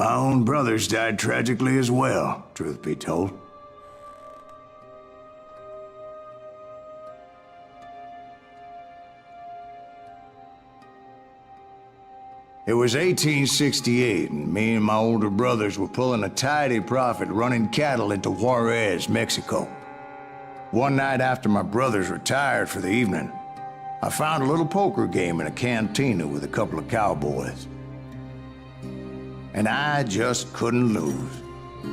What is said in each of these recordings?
My own brothers died tragically as well, truth be told. It was 1868, and me and my older brothers were pulling a tidy profit running cattle into Juarez, Mexico. One night after my brothers retired for the evening, I found a little poker game in a cantina with a couple of cowboys. And I just couldn't lose.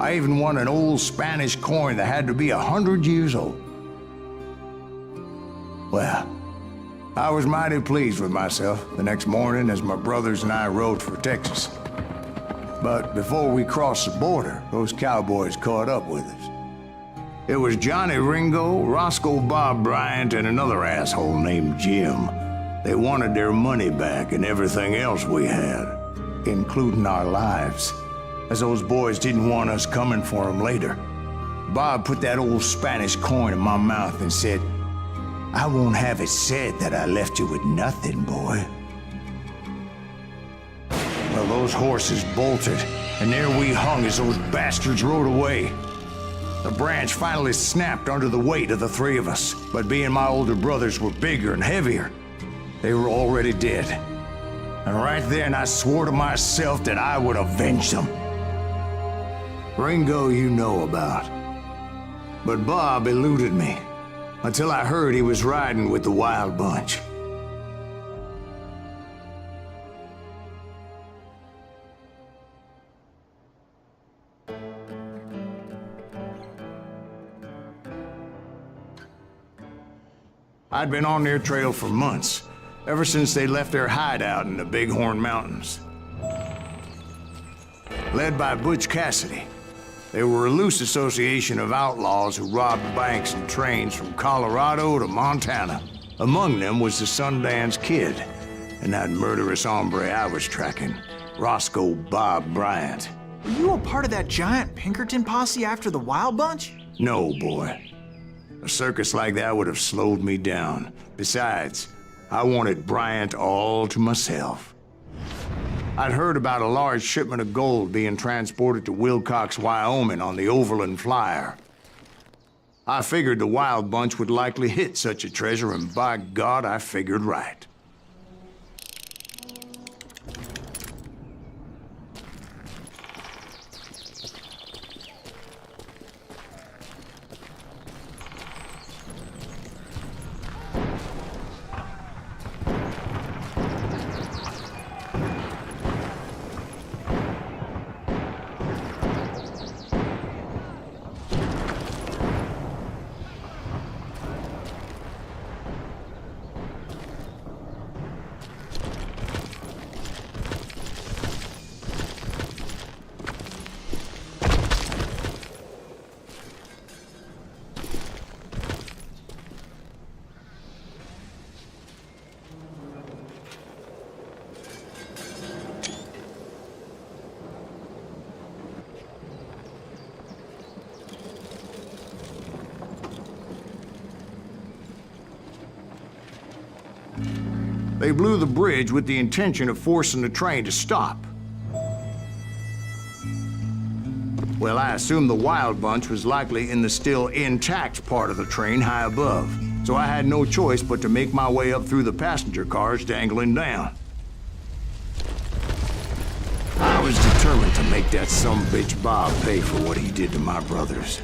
I even won an old Spanish coin that had to be 100 years old. Well, I was mighty pleased with myself the next morning as my brothers and I rode for Texas. But before we crossed the border, those cowboys caught up with us. It was Johnny Ringo, Roscoe Bob Bryant, and another asshole named Jim. They wanted their money back and everything else we had, including our lives, as those boys didn't want us coming for them later. Bob put that old Spanish coin in my mouth and said, "I won't have it said that I left you with nothing, boy." Well, those horses bolted, and there we hung as those bastards rode away. The branch finally snapped under the weight of the three of us, but being my older brothers were bigger and heavier, they were already dead. And right then I swore to myself that I would avenge them. Ringo you know about. But Bob eluded me, until I heard he was riding with the Wild Bunch. I'd been on their trail for months, ever since they left their hideout in the Bighorn Mountains. Led by Butch Cassidy, they were a loose association of outlaws who robbed banks and trains from Colorado to Montana. Among them was the Sundance Kid, and that murderous hombre I was tracking, Roscoe Bob Bryant. Were you a part of that giant Pinkerton posse after the Wild Bunch? No, boy. A circus like that would have slowed me down. Besides, I wanted Bryant all to myself. I'd heard about a large shipment of gold being transported to Wilcox, Wyoming on the Overland Flyer. I figured the Wild Bunch would likely hit such a treasure, and by God, I figured right. They blew the bridge with the intention of forcing the train to stop. Well, I assumed the Wild Bunch was likely in the still intact part of the train high above, so I had no choice but to make my way up through the passenger cars dangling down. I was determined to make that sumbitch Bob pay for what he did to my brothers.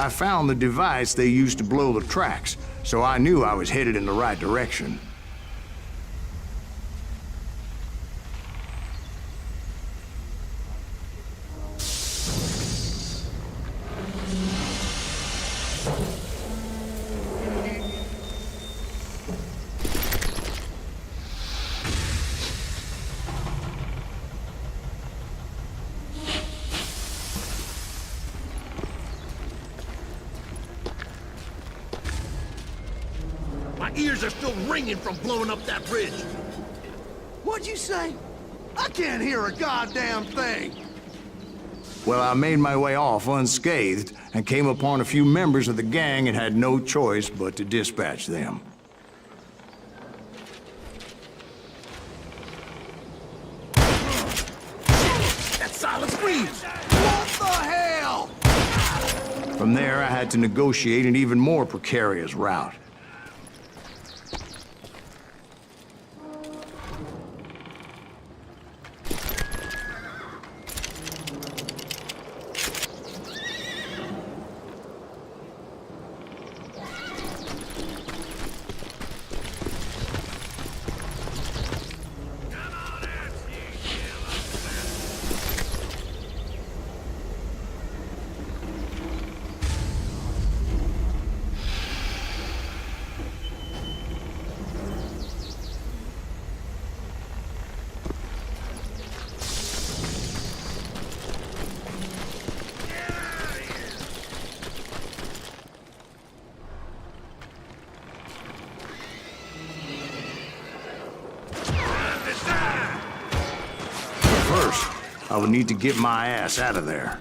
I found the device they used to blow the tracks, so I knew I was headed in the right direction. My ears are still ringing from blowing up that bridge. What'd you say? I can't hear a goddamn thing. Well, I made my way off unscathed and came upon a few members of the gang and had no choice but to dispatch them. That silent scream! What the hell? From there, I had to negotiate an even more precarious route. First, I would need to get my ass out of there.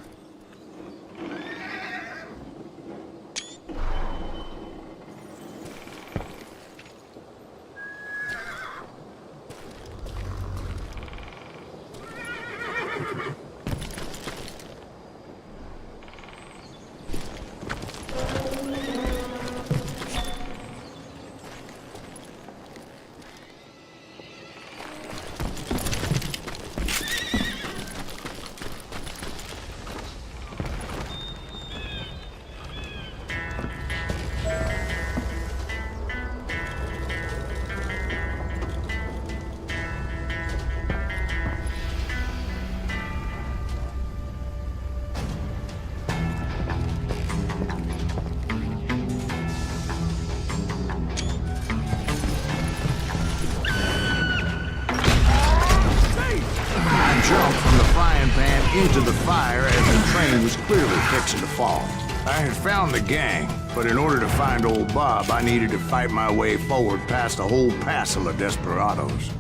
Into the fire as the train was clearly fixing to fall. I had found the gang, but in order to find old Bob, I needed to fight my way forward past a whole passel of desperados.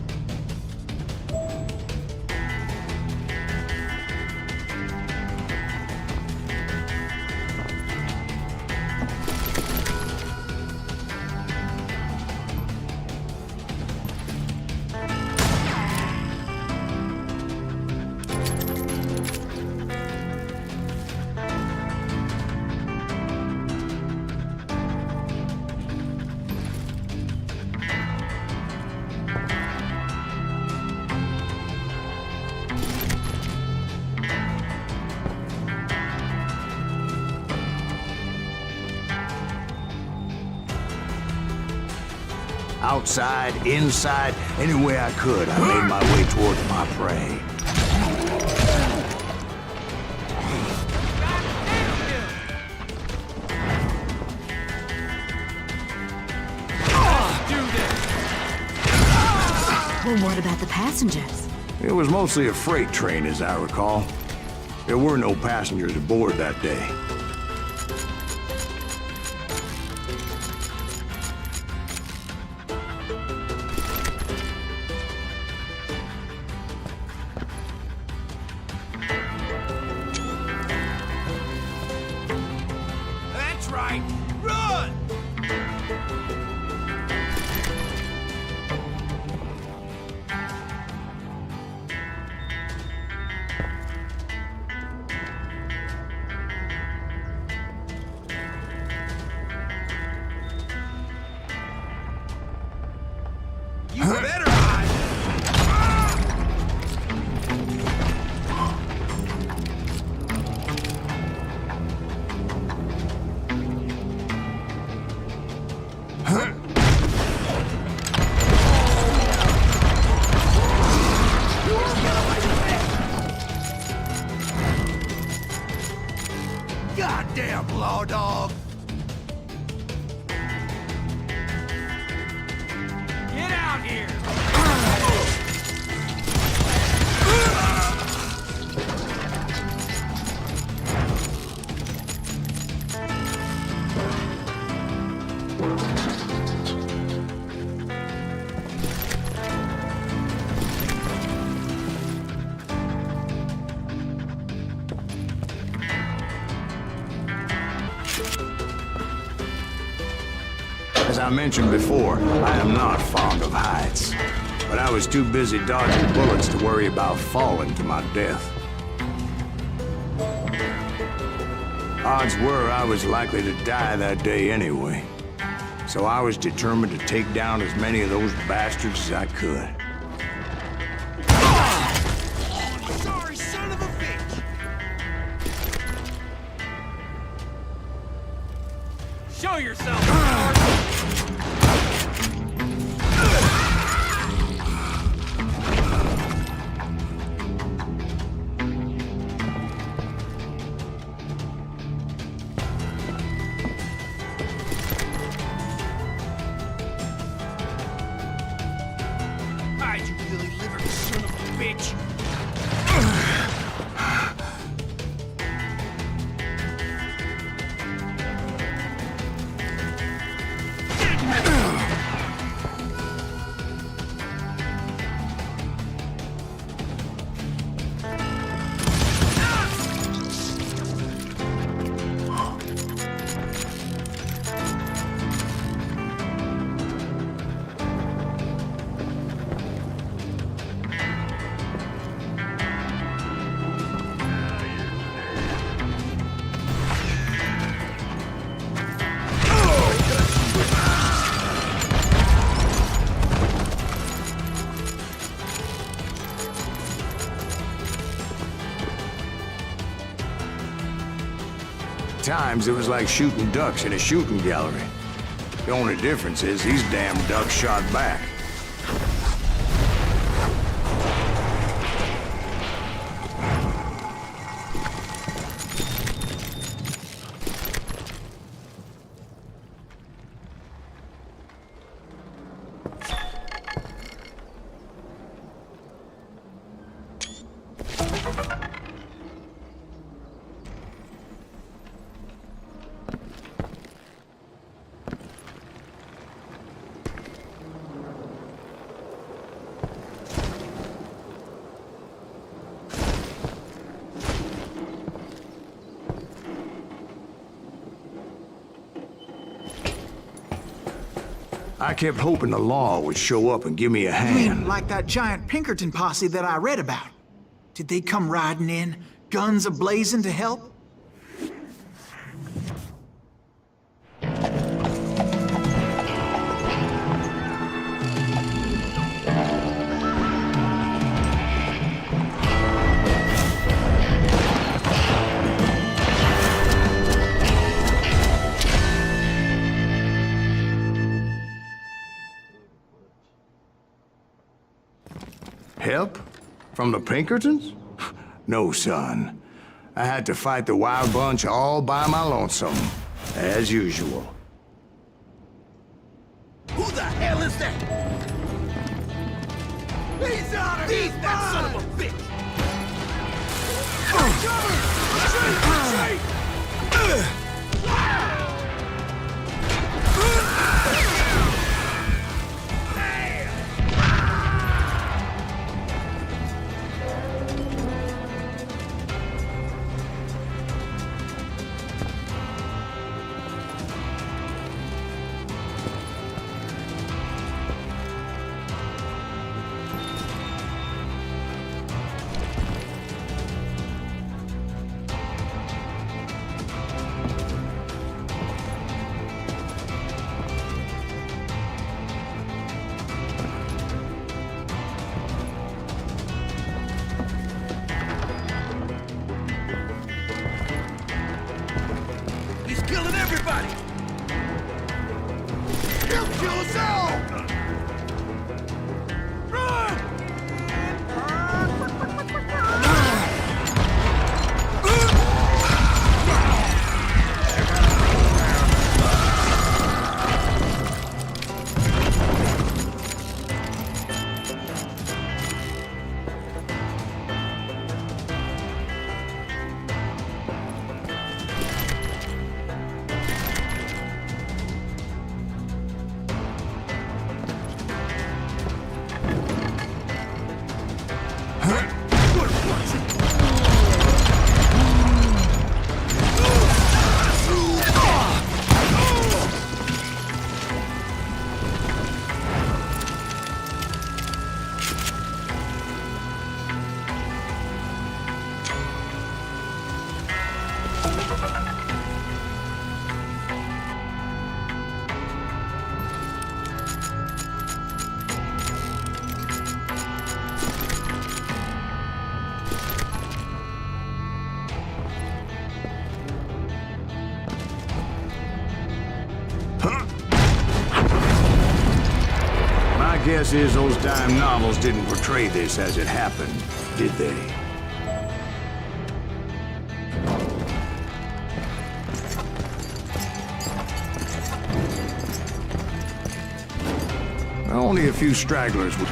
Outside, inside, any way I could, I made my way towards my prey. Well, what about the passengers? It was mostly a freight train, as I recall. There were no passengers aboard that day. here. As I mentioned before, I am not fond of heights. But I was too busy dodging bullets to worry about falling to my death. Odds were I was likely to die that day anyway. So I was determined to take down as many of those bastards as I could. Sorry, son of a bitch! Show yourself, coward! Hide, you lily-livered son of a bitch! Times it was like shooting ducks in a shooting gallery. The only difference is these damn ducks shot back. I kept hoping the law would show up and give me a You mean hand. like that giant Pinkerton posse that I read about? Did they come riding in, guns a-blazing to help? Help? From the Pinkertons? No, son. I had to fight the wild bunch all by my lonesome, as usual. Who the hell is that? He's out of He's his that son of mind! a bitch! He's killing everybody! He'll kill us all! guess is those dime novels didn't portray this as it happened, did they? Only a few stragglers would...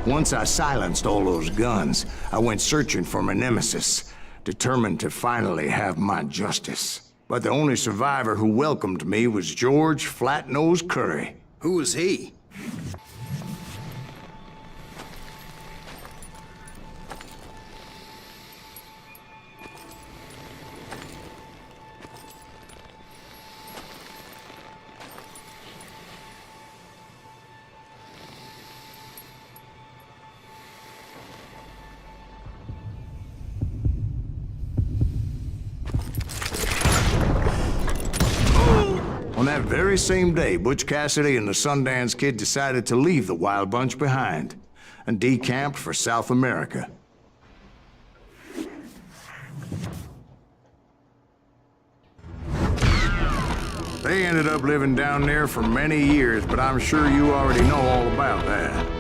Once I silenced all those guns, I went searching for my nemesis, determined to finally have my justice. But the only survivor who welcomed me was George Flat-Nose Curry. Who was he? On that very same day, Butch Cassidy and the Sundance Kid decided to leave the Wild Bunch behind and decamped for South America. They ended up living down there for many years, but I'm sure you already know all about that.